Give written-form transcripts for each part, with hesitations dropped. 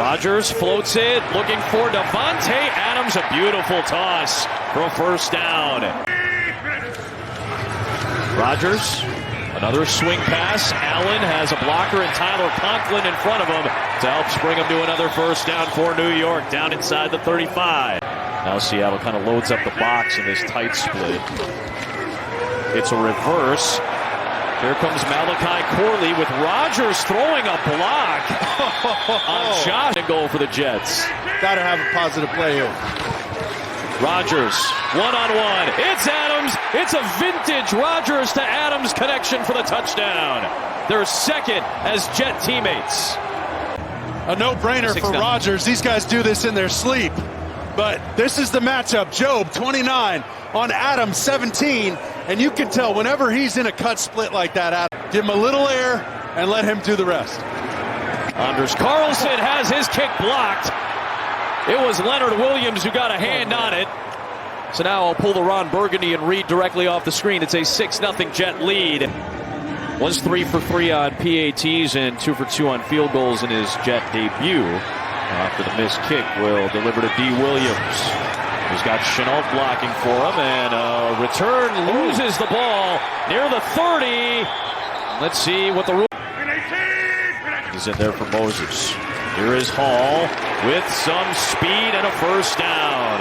Rodgers floats it, looking for Davante Adams. A beautiful toss for a first down. Rodgers, another swing pass. Allen has a blocker and Tyler Conklin in front of him to help spring him to another first down for New York, down inside the 35. Now Seattle kind of loads up the box in this tight split. It's a reverse. Here comes Malachi Corley with Rodgers throwing a block on Josh. And goal for the Jets. Got to have a positive play here. Rodgers, one-on-one. It's Adams. It's a vintage Rodgers to Adams connection for the touchdown. Their second as Jet teammates. A no-brainer for Rodgers. These guys do this in their sleep. But this is the matchup. Job, 29, on Adams, 17. And you can tell whenever he's in a cut split like that, give him a little air and let him do the rest. Anders Carlson has his kick blocked. It was Leonard Williams who got a hand on it. So now I'll pull the Ron Burgundy and read directly off the screen. It's a 6-0 Jet lead. Was 3 for 3 on PATs and 2 for 2 on field goals in his Jet debut. After the missed kick, will deliver to D. Williams. He's got Chenault blocking for him, and return loses the ball near the 30. Let's see what the rule is in there for Moses. Here is Hall with some speed and a first down.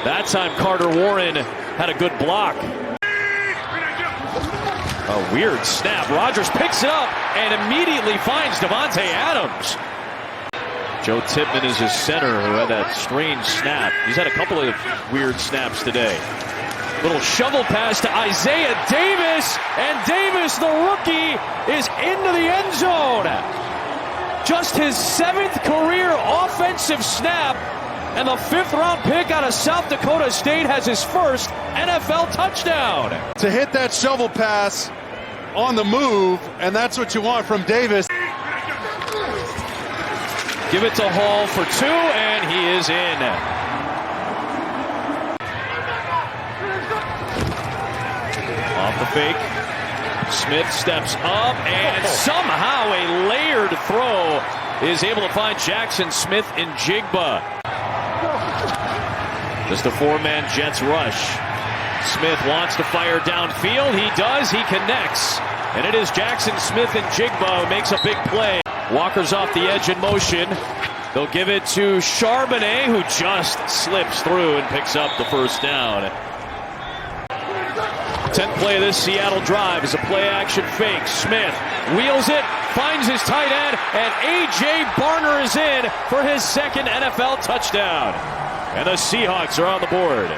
That time Carter Warren had a good block. A weird snap. Rodgers picks it up and immediately finds Davante Adams. Joe Tippmann is his center who had that strange snap. He's had a couple of weird snaps today. Little shovel pass to Isaiah Davis, and Davis, the rookie, is into the end zone. Just his 7th career offensive snap, and the 5th round pick out of South Dakota State has his first NFL touchdown. To hit that shovel pass on the move, and that's what you want from Davis. Give it to Hall for 2, and he is in. Off the fake. Smith steps up, and somehow a layered throw is able to find Jackson Smith in Jigba. Just a 4-man Jets rush. Smith wants to fire downfield. He does. He connects. And it is Jackson Smith in Jigba who makes a big play. Walker's off the edge in motion. They'll give it to Charbonnet, who just slips through and picks up the first down. 10th play of this Seattle drive is a play-action fake. Smith wheels it, finds his tight end, and A.J. Barner is in for his second NFL touchdown. And the Seahawks are on the board.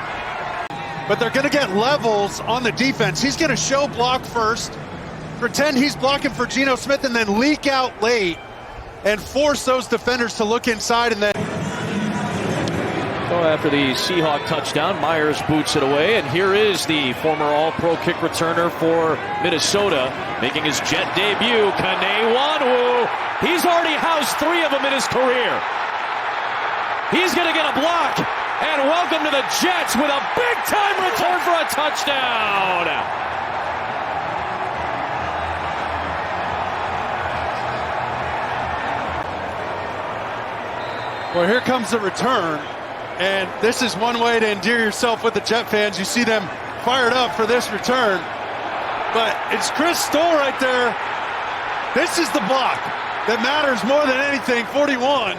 But they're going to get levels on the defense. He's going to show block first, pretend he's blocking for Geno Smith, and then leak out late and force those defenders to look inside. And then so after the Seahawk touchdown, Myers boots it away, and here is the former All-Pro kick returner for Minnesota, making his Jet debut, Kene Nwangwu. He's already housed 3 of them in his career. He's going to get a block, and welcome to the Jets with a big-time return for a touchdown. Well, here comes the return, and this is one way to endear yourself with the Jet fans. You see them fired up for this return, but it's Chris Stoll right there. This is the block that matters more than anything. 41.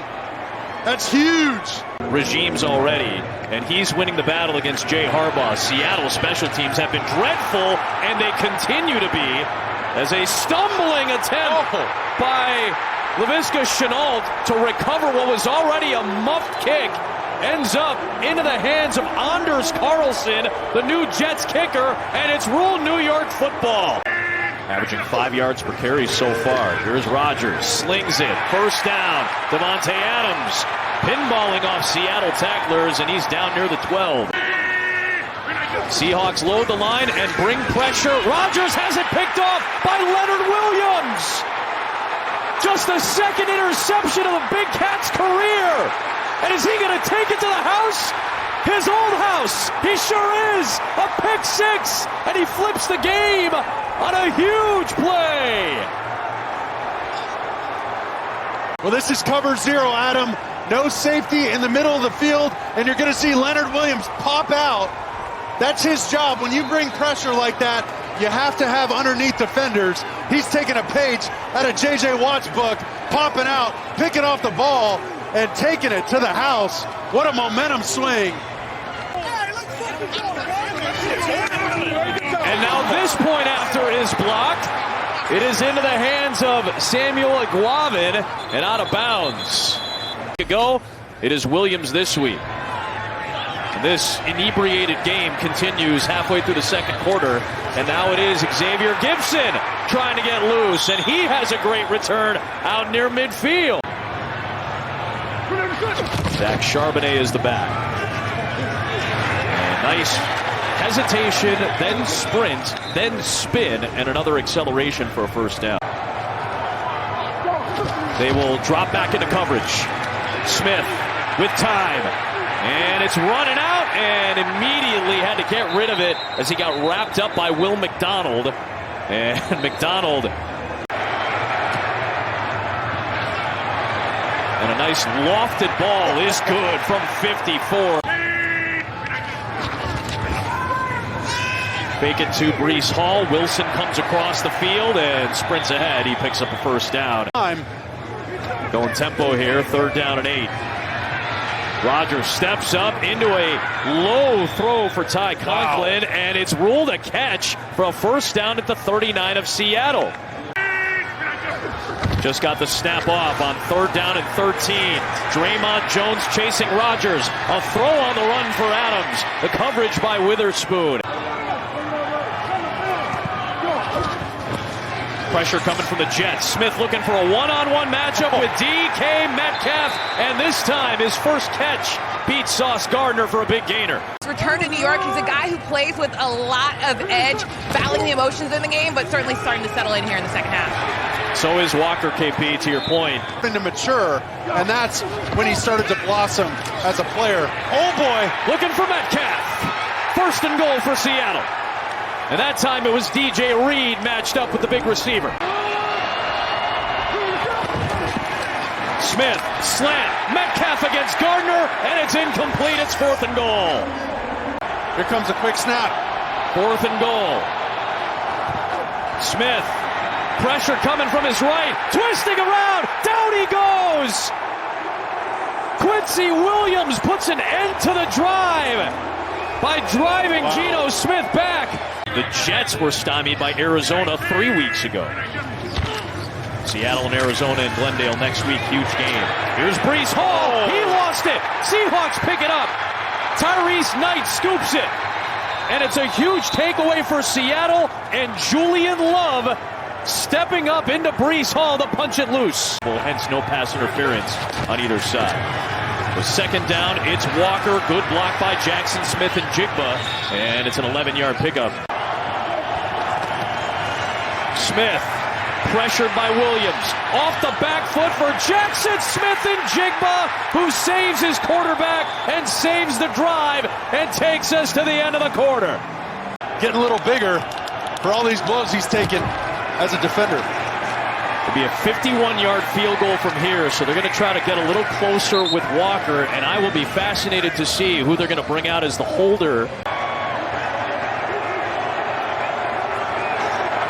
That's huge. Regimes already, and he's winning the battle against Jay Harbaugh. Seattle special teams have been dreadful, and they continue to be, as a stumbling attempt by Laviska Shenault to recover what was already a muffed kick ends up into the hands of Anders Carlson, the new Jets kicker, and it's ruled New York football. Averaging 5 yards per carry so far. Here's Rodgers, slings it, first down. Davante Adams pinballing off Seattle tacklers, and he's down near the 12. Seahawks load the line and bring pressure. Rodgers has it picked off by Leonard Williams. Just the second interception of the Big Cat's career. And is he going to take it to the house? His old house. He sure is. A pick 6. And he flips the game on a huge play. Well, this is cover zero, Adam. No safety in the middle of the field, and you're going to see Leonard Williams pop out. That's his job. When you bring pressure like that, you have to have underneath defenders. He's taking a page out of J.J. Watt's book, popping out, picking off the ball, and taking it to the house. What a momentum swing. And now this point after is blocked. It is into the hands of Samuel Aguavin and out of bounds. It is Williams this week. And this inebriated game continues halfway through the second quarter. And now it is Xavier Gibson trying to get loose. And he has a great return out near midfield. Zach Charbonnet is the back. And nice hesitation, then sprint, then spin, and another acceleration for a first down. They will drop back into coverage. Smith with time, and it's running out, and immediately had to get rid of it as he got wrapped up by Will McDonald. And McDonald, and a nice lofted ball is good from 54. Fake it to Breece Hall. Wilson comes across the field and sprints ahead. He picks up a first down. Going tempo here, 3rd down and 8. Rodgers steps up into a low throw for Ty Conklin, and it's ruled a catch for a first down at the 39 of Seattle. Just got the snap off on 3rd down and 13. Draymond Jones chasing Rodgers. A throw on the run for Adams. The coverage by Witherspoon. Pressure coming from the Jets. Smith looking for a one-on-one matchup with DK Metcalf. And this time his first catch beats Sauce Gardner for a big gainer. Return to New York. He's a guy who plays with a lot of edge, battling the emotions in the game, but certainly starting to settle in here in the second half. So is Walker, KP, to your point. To mature, and that's when he started to blossom as a player. Oh boy, looking for Metcalf. 1st and goal for Seattle. And that time it was DJ Reed matched up with the big receiver. Smith, slant, Metcalf against Gardner, and it's incomplete. It's 4th and goal. Here comes a quick snap. 4th and goal. Smith, pressure coming from his right, twisting around, down he goes. Quincy Williams puts an end to the drive by driving Geno Smith back. The Jets were stymied by Arizona 3 weeks ago. Seattle and Arizona in Glendale next week, huge game. Here's Breece Hall, he lost it. Seahawks pick it up. Tyrese Knight scoops it. And it's a huge takeaway for Seattle, and Julian Love stepping up into Breece Hall to punch it loose. Well, hence no pass interference on either side. With 2nd down, it's Walker. Good block by Jackson Smith and Jigba. And it's an 11-yard pickup. Smith, pressured by Williams. Off the back foot for Jackson Smith and Jigba, who saves his quarterback and saves the drive and takes us to the end of the quarter. Getting a little bigger for all these blows he's taken as a defender. It'll be a 51-yard field goal from here, so they're going to try to get a little closer with Walker, and I will be fascinated to see who they're going to bring out as the holder.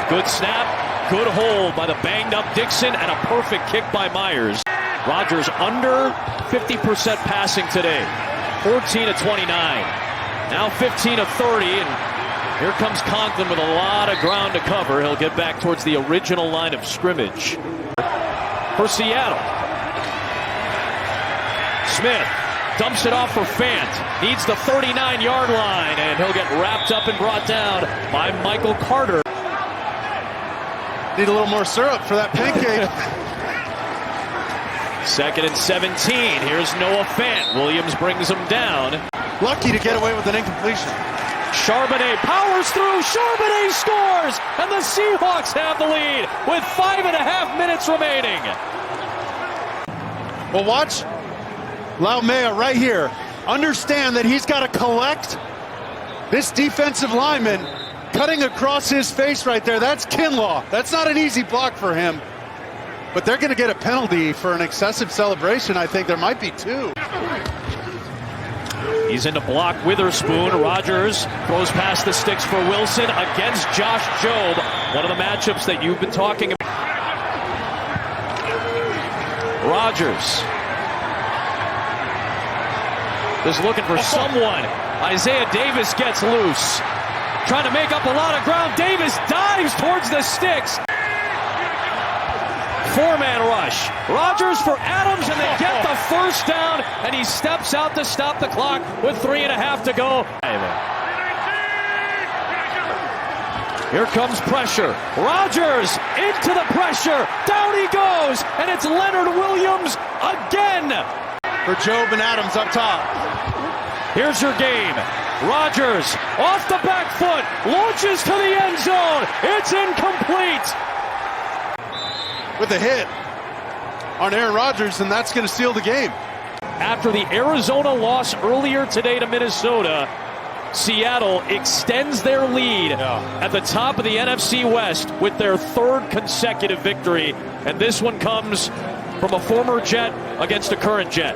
Good snap, good hold by the banged-up Dixon, and a perfect kick by Myers. Rodgers under 50% passing today, 14 of 29, now 15 of 30, and here comes Conklin with a lot of ground to cover. He'll get back towards the original line of scrimmage for Seattle. Smith dumps it off for Fant. Needs the 39-yard line, and he'll get wrapped up and brought down by Michael Carter. Need a little more syrup for that pancake. 2nd and 17. Here's Noah Fant. Williams brings him down. Lucky to get away with an incompletion. Charbonnet powers through. Charbonnet scores, and the Seahawks have the lead with 5.5 minutes remaining. Well, watch Laumea right here. Understand that he's got to collect this defensive lineman cutting across his face right there. That's Kinlaw. That's not an easy block for him. but they're going to get a penalty for an excessive celebration. I think there might be 2. He's in to block Witherspoon. Rodgers throws past the sticks for Wilson against Josh Jobe. One of the matchups that you've been talking about. Rodgers is looking for someone. Isaiah Davis gets loose. Trying to make up a lot of ground. Davis dives towards the sticks. 4-man rush. Rodgers for Adams, and they get the first down, and he steps out to stop the clock with 3.5 to go. Here comes pressure. Rodgers into the pressure. Down he goes, and it's Leonard Williams again. For Jobe and Adams up top. Here's your game. Rodgers off the back foot, launches to the end zone. It's incomplete. With a hit on Aaron Rodgers, and that's going to seal the game. After the Arizona loss earlier today to Minnesota, Seattle extends their lead at the top of the NFC West with their 3rd consecutive victory. And this one comes from a former Jet against a current Jet.